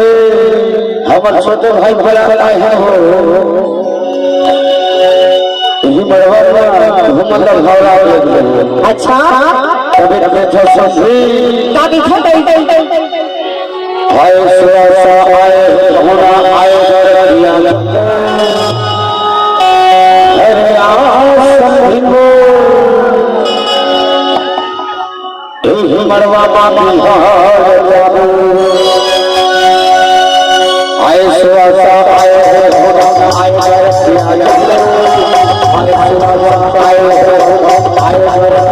हमर छोटे भाई भला आए हैं हो यही मरवा घुमल घौरा अच्छा कभी बैठो सभी दादी छोटे आए सुआसा आए होना आए दरिया अरे आसमिनो यही मरवा बाबी जाओ आए सुआसा आए होना आए दरिया आए सुआसा आए होना आए दरिया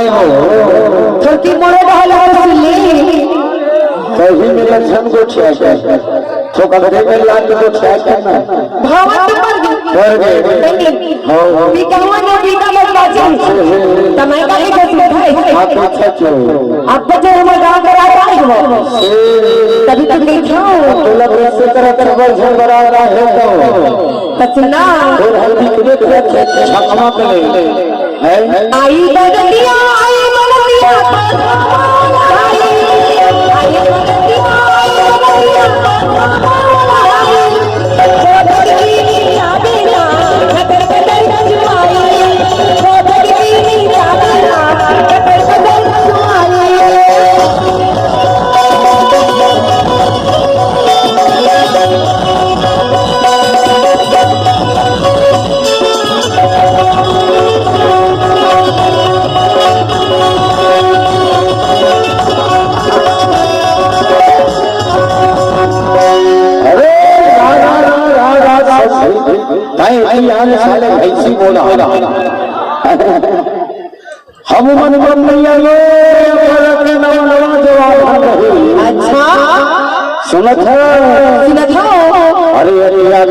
आए हो छोटी मोड़े रहल हसली कहीं में लक्षण को छे तो कभी में लाल को छे करना भावत पर गए हो बिकावा ने बिका मत बाजी तमे का एक हंस भाई आप अच्छा चलो अब जो हम गांव करा रहे हो तभी तो देखो तो लग से तरह तरह वर्षन बना रहा है तो सुना और हल्दी के लिए छकमा के ले है आई बदलिया आई बदलिया आई बदलिया आई बदलिया साले भैंसी बोला हम मन मन नहीं आए नवा जवाब अच्छा सुनत हो अरे अरे या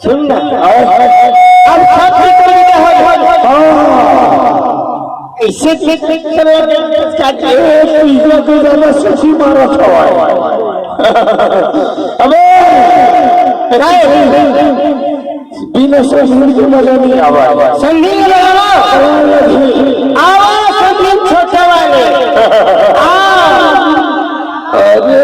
सुनना अब सब ऐसे सुखी मारा अबे बिना संगीत की मजा नहीं आवा संगीत संगीत छोटे वाले अरे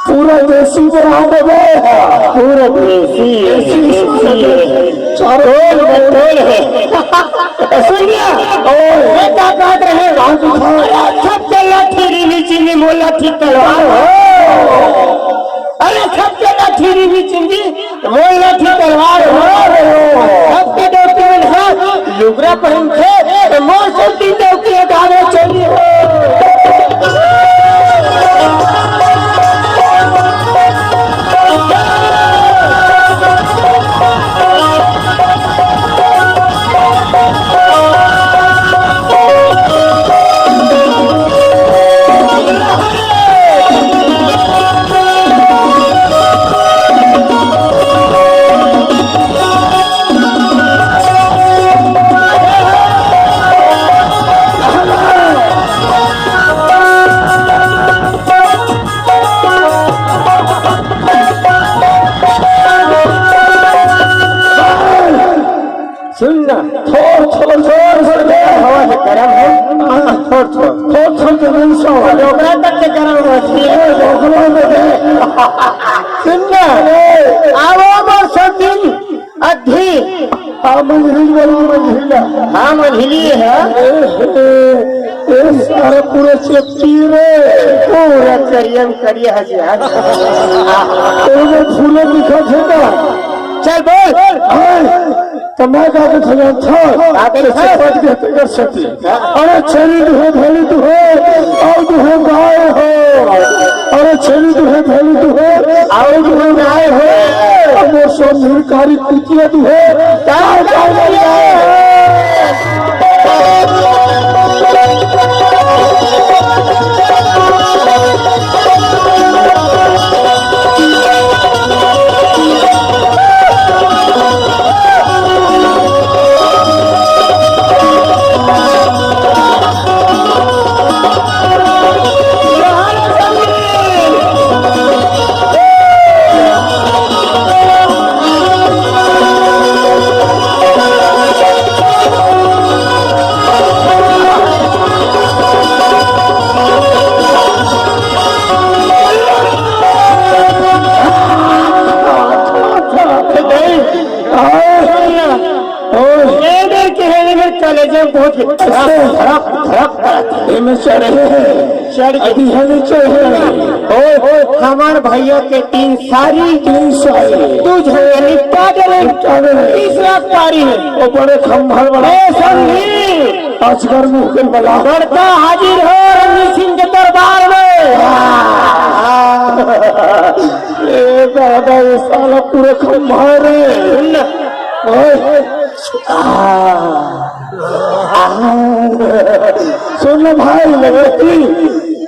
पूरा देसी बना देवे पूरा देसी सुनिए क्या बात रहे सब चला थीरी नीची में मोला थी तलवार अरे सब चला थीरी नीची मोला थी तलवार सबके डॉक्यूमेंट है लुगरा पहन के मौसम की चौकी गाने चलिए सुनना थोड़ हवा से गरम है थोड़ जमीन से डोगरा तक के गरम सुनना आवो सती अधी मंझिली है सारे पूरे चेपटी रे पूरा करिए हजार फूले दिखा थे चल बोल कमाई का तो खजान था आकर से पट के कर सकती अरे छेली दुहे भेली दुहे और दुहे गाय हो अरे छेली दुहे भेली दुहे और दुहे गाय हो और वो सब निर्कारी कुतिया दुहे भक्त में चढ़े चढ़ के अभी चढ़े हमार भैया के 3 सारी तुझे निपटा दे तीसरा पारी है वो बड़े खम्भर बड़ा संगी अजगर मुँह के बला लड़का हाजिर हो रणजीत सिंह के दरबार में ए दादा ये साला पूरे खम्भर सुन भाई लगती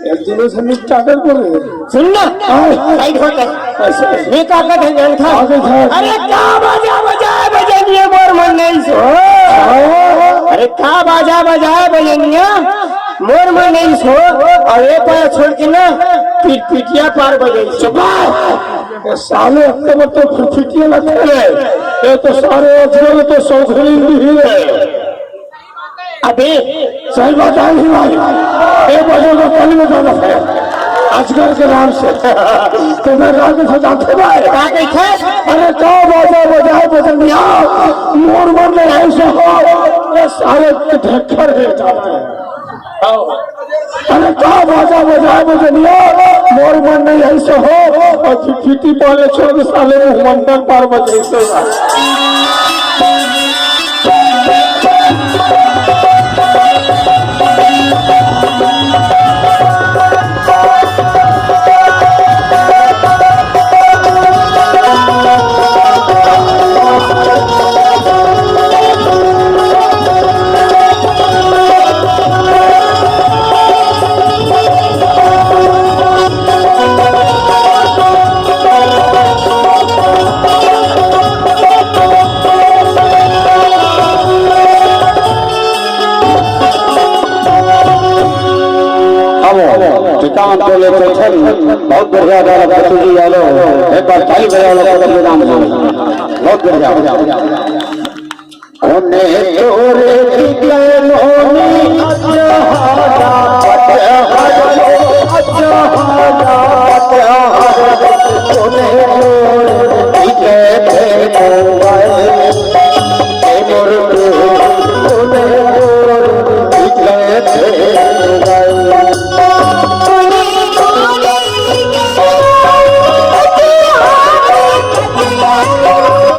एक दिनों से निपटा कर बोले सुनना साइड होकर मैं क्या कहते हैं था अरे क्या बाजा बजाए बजनिया मोर मन नहीं सो अरे क्या बाजा बजाए बजनिया मोर मन नहीं सो और ये पैर छोड़ के ना पिटिया पार बजे चुपा साले अपने में तो फिटिया लगते हैं ये तो सारे अजगर तो सौखरी ही है अबे सही बात है भाई एक बजे को कल में जाना है अजगर के नाम से तो मैं रात में जाते भाई अरे क्या बाजा बजाए बजनिया मोर मन में ऐसे हो सारे ढक्कर है जाते हैं अरे क्या बाजा बजाए बजनिया मोर मन नहीं ऐसे हो और फिटी पाले छोड़ साले मुँह मंडल पार बजे से बहुत बढ़िया जी यादव एक बार ताली बजा नाम बहुत बढ़िया उन्हें